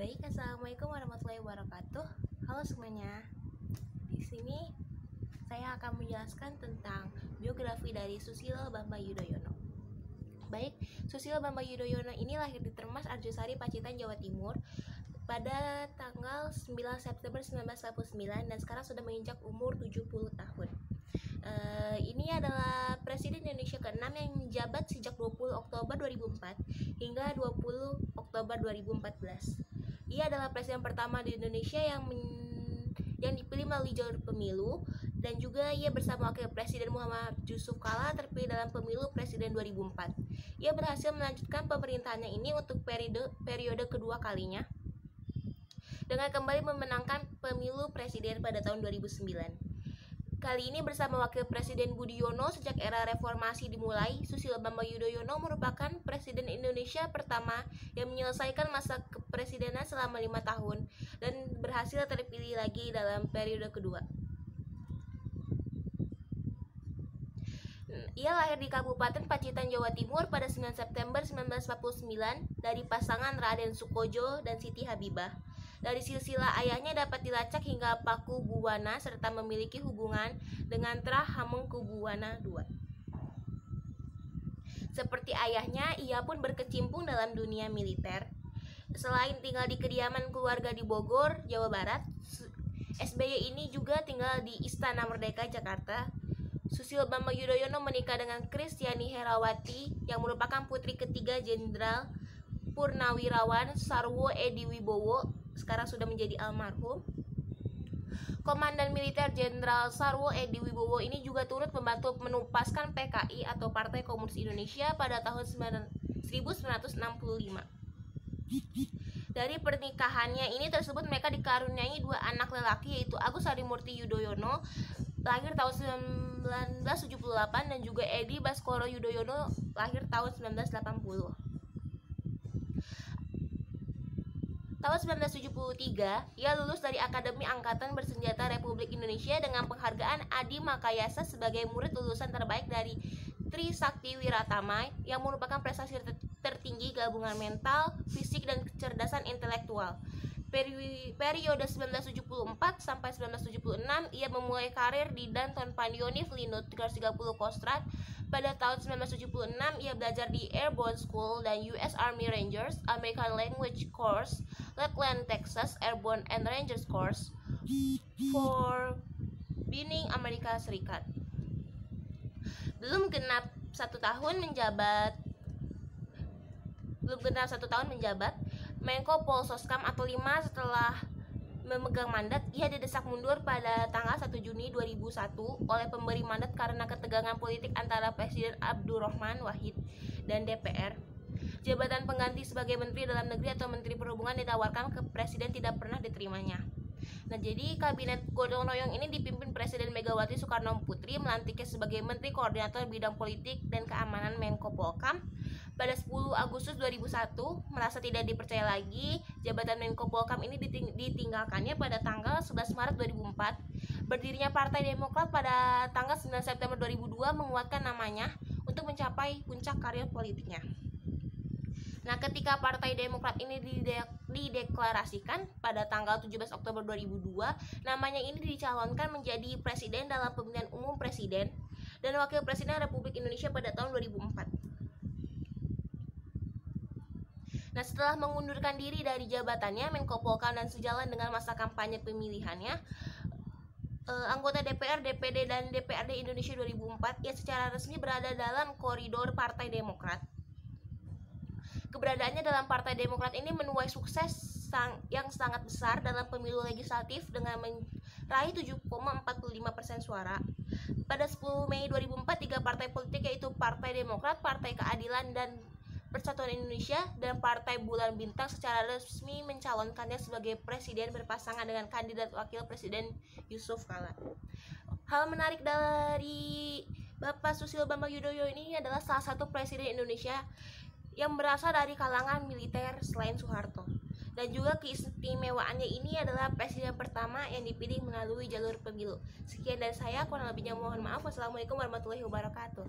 Baik, assalamualaikum warahmatullahi wabarakatuh. Halo semuanya. Di sini saya akan menjelaskan tentang biografi dari Susilo Bambang Yudhoyono. Baik, Susilo Bambang Yudhoyono ini lahir di Termas, Arjosari, Pacitan, Jawa Timur pada tanggal 9 September 1949 dan sekarang sudah menginjak umur 70 tahun. Ini adalah Presiden Indonesia ke-6 yang menjabat sejak 20 Oktober 2004 hingga 20 Oktober 2014. Ia adalah presiden pertama di Indonesia yang dipilih melalui jalur pemilu, dan juga ia bersama Wakil Presiden Muhammad Yusuf Kala terpilih dalam pemilu presiden 2004. Ia berhasil melanjutkan pemerintahannya ini untuk periode kedua kalinya dengan kembali memenangkan pemilu presiden pada tahun 2009. Kali ini bersama Wakil Presiden Budiono sejak era reformasi dimulai, Susilo Bambang Yudhoyono merupakan Presiden Indonesia pertama yang menyelesaikan masa kepresidenan selama 5 tahun dan berhasil terpilih lagi dalam periode kedua. Ia lahir di Kabupaten Pacitan, Jawa Timur pada 9 September 1949 dari pasangan Raden Sukojo dan Siti Habibah. Dari silsilah ayahnya dapat dilacak hingga Pakubuwana serta memiliki hubungan dengan Trah Hamengkubuwana II. Seperti ayahnya, ia pun berkecimpung dalam dunia militer. Selain tinggal di kediaman keluarga di Bogor, Jawa Barat, SBY ini juga tinggal di Istana Merdeka, Jakarta. Susilo Bambang Yudhoyono menikah dengan Kristiani Herawati yang merupakan putri ketiga Jenderal Purnawirawan Sarwo Edi Wibowo, sekarang sudah menjadi almarhum. Komandan Militer Jenderal Sarwo Edi Wibowo ini juga turut membantu menupaskan PKI atau Partai Komunis Indonesia pada tahun 1965. Dari pernikahannya ini tersebut mereka dikaruniai 2 anak lelaki, yaitu Agus Harimurti Yudhoyono lahir tahun 1978 dan juga Edi Baskoro Yudhoyono lahir tahun 1980. Tahun 1973, ia lulus dari Akademi Angkatan Bersenjata Republik Indonesia dengan penghargaan Adi Makayasa sebagai murid lulusan terbaik dari Trisakti Wiratama yang merupakan prestasi tertinggi gabungan mental, fisik, dan kecerdasan intelektual. Periode 1974 sampai 1976, ia memulai karir di Danton Pandioni Flindo 330 Kostrad. Pada tahun 1976, ia belajar di Airborne School dan US Army Rangers, American Language Course, Lakeland, Texas Airborne and Rangers Course, for Binning, Amerika Serikat. Belum genap 1 tahun menjabat Menko Polsoskam atau 5 setelah memegang mandat, ia didesak mundur pada tanggal 1 Juni 2001 oleh pemberi mandat karena ketegangan politik antara Presiden Abdurrahman Wahid dan DPR. Jabatan pengganti sebagai Menteri Dalam Negeri atau Menteri Perhubungan ditawarkan ke Presiden, tidak pernah diterimanya. Nah, jadi kabinet gotong royong ini dipimpin Presiden Megawati Soekarno Putri, melantiknya sebagai Menteri Koordinator Bidang Politik dan Keamanan Menko Polkam. Pada 10 Agustus 2001, merasa tidak dipercaya lagi, jabatan Menko Polkam ini ditinggalkannya pada tanggal 11 Maret 2004. Berdirinya Partai Demokrat pada tanggal 9 September 2002 menguatkan namanya untuk mencapai puncak karir politiknya. Nah, ketika Partai Demokrat ini dideklarasikan pada tanggal 17 Oktober 2002, namanya ini dicalonkan menjadi presiden dalam pemilihan umum presiden dan wakil presiden Republik Indonesia pada tahun 2004. Nah, setelah mengundurkan diri dari jabatannya Menko Polkam dan sejalan dengan masa kampanye pemilihannya, anggota DPR, DPD, dan DPRD Indonesia 2004 ia secara resmi berada dalam koridor Partai Demokrat. Keberadaannya dalam Partai Demokrat ini menuai sukses yang sangat besar dalam pemilu legislatif dengan meraih 7,45% suara. Pada 10 Mei 2004, 3 partai politik yaitu Partai Demokrat, Partai Keadilan dan Persatuan Indonesia, dan Partai Bulan Bintang secara resmi mencalonkannya sebagai presiden berpasangan dengan kandidat wakil presiden Yusuf Kala. Hal menarik dari Bapak Susilo Bambang Yudhoyono ini adalah salah satu presiden Indonesia yang berasal dari kalangan militer selain Soeharto. Dan juga keistimewaannya ini adalah presiden pertama yang dipilih melalui jalur pemilu. Sekian dari saya, kurang lebihnya mohon maaf. Wassalamualaikum warahmatullahi wabarakatuh.